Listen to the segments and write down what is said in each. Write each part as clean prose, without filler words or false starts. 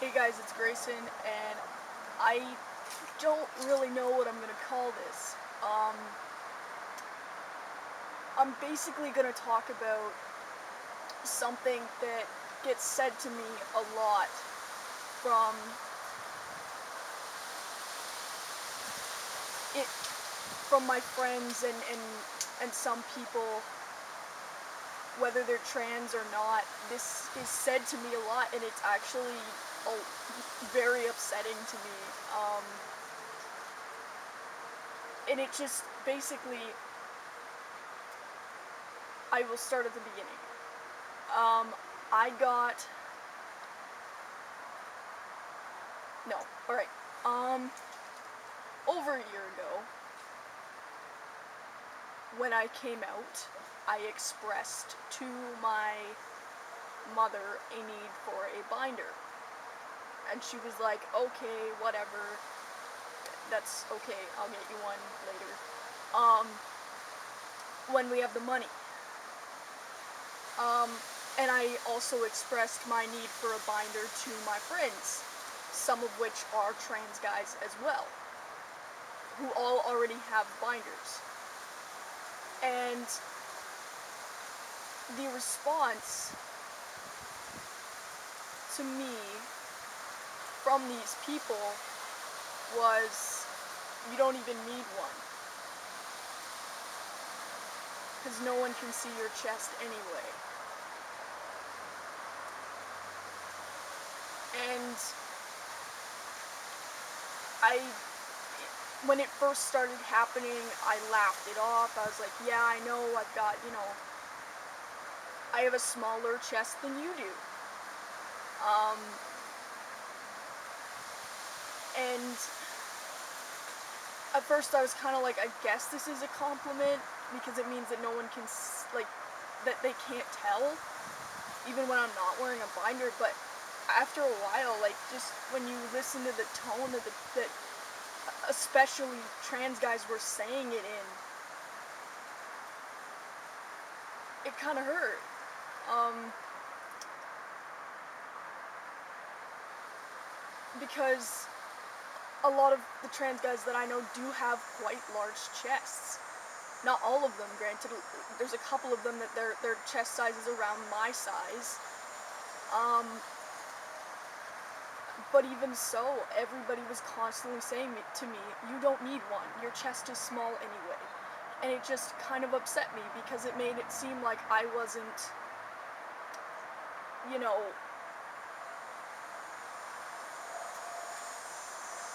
Hey guys, it's Grayson, and I don't really know what I'm gonna call this. I'm basically gonna talk about something that gets said to me a lot from my friends and some people, whether they're trans or not. This is said to me a lot, and it's actually very upsetting to me. And it just basically, I will start at the beginning. I got, no, alright, over a year ago, when I came out, I expressed to my mother a need for a binder. And she was like, okay, whatever, that's okay, I'll get you one later, when we have the money. And I also expressed my need for a binder to my friends, some of which are trans guys as well, who all already have binders. And the response to me from these people was, you don't even need one, because no one can see your chest anyway. And when it first started happening, I laughed it off. I was like, yeah, I know, I've got, I have a smaller chest than you do. And at first I was kind of like, I guess this is a compliment, because it means that no one can, that they can't tell, even when I'm not wearing a binder. But after a while, just when you listen to the tone that especially trans guys were saying it in, it kind of hurt. Because a lot of the trans guys that I know do have quite large chests. Not all of them, granted. There's a couple of them that their chest size is around my size. But even so, everybody was constantly saying to me, you don't need one, your chest is small anyway. And it just kind of upset me, because it made it seem like I wasn't,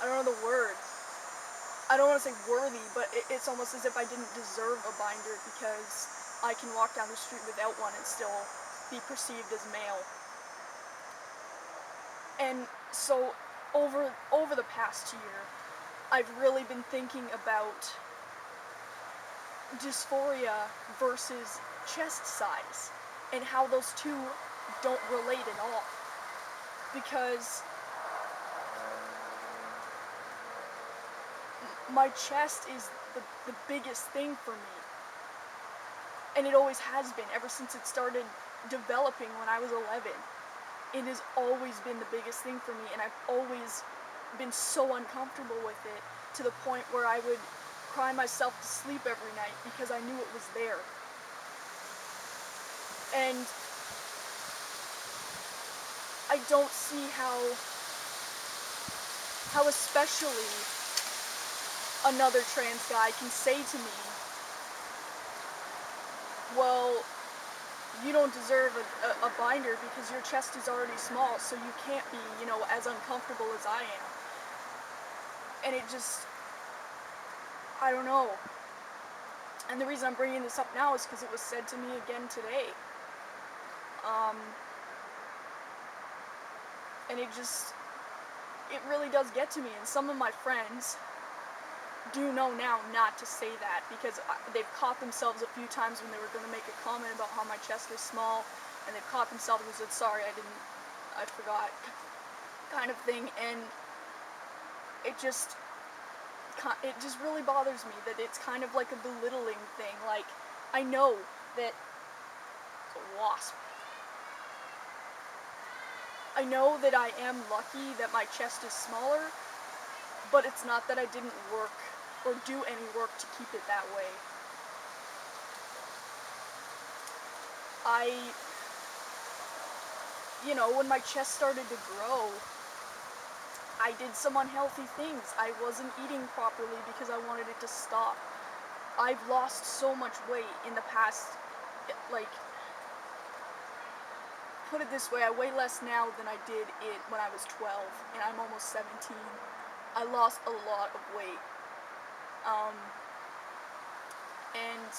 I don't know the word. I don't want to say worthy, but it's almost as if I didn't deserve a binder, because I can walk down the street without one and still be perceived as male. And so, over the past year, I've really been thinking about dysphoria versus chest size, and how those two don't relate at all. Because my chest is the biggest thing for me. And it always has been, ever since it started developing when I was 11. It has always been the biggest thing for me, and I've always been so uncomfortable with it, to the point where I would cry myself to sleep every night because I knew it was there. And I don't see how especially another trans guy can say to me, well, you don't deserve a binder because your chest is already small, so you can't be, as uncomfortable as I am. And it just, I don't know. And the reason I'm bringing this up now is because it was said to me again today. And it really does get to me. And some of my friends do know now not to say that, because they've caught themselves a few times when they were going to make a comment about how my chest is small, and they've caught themselves and said, sorry, I forgot, kind of thing. And it just really bothers me that it's kind of like a belittling thing. Like, I know that it's a wasp. I know that I am lucky that my chest is smaller, but it's not that I didn't work or do any work to keep it that way. When my chest started to grow, I did some unhealthy things. I wasn't eating properly because I wanted it to stop. I've lost so much weight in the past, like, put it this way, I weigh less now than I did when I was 12, and I'm almost 17. I lost a lot of weight. And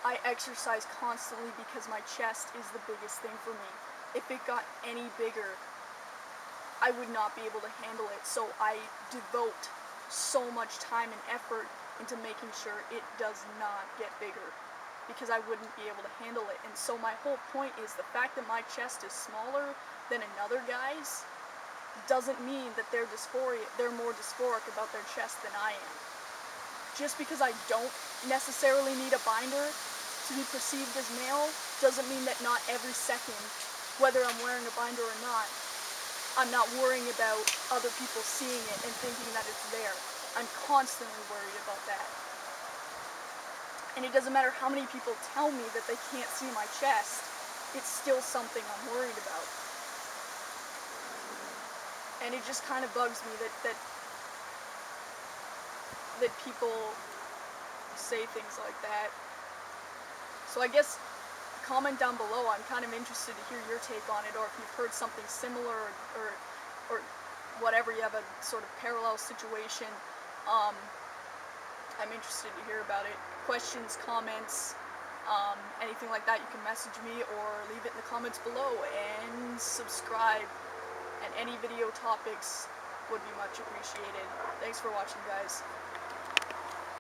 I exercise constantly because my chest is the biggest thing for me. If it got any bigger, I would not be able to handle it. So I devote so much time and effort into making sure it does not get bigger, because I wouldn't be able to handle it. And so my whole point is the fact that my chest is smaller than another guy's doesn't mean that they're more dysphoric about their chest than I am. Just because I don't necessarily need a binder to be perceived as male doesn't mean that not every second, whether I'm wearing a binder or not, I'm not worrying about other people seeing it and thinking that it's there. I'm constantly worried about that. And it doesn't matter how many people tell me that they can't see my chest, it's still something I'm worried about. And it just kind of bugs me that people say things like that. So I guess comment down below. I'm kind of interested to hear your take on it, or if you've heard something similar, or whatever, you have a sort of parallel situation. I'm interested to hear about it. Questions, comments, anything like that, you can message me or leave it in the comments below, and subscribe, and any video topics would be much appreciated. Thanks for watching, guys.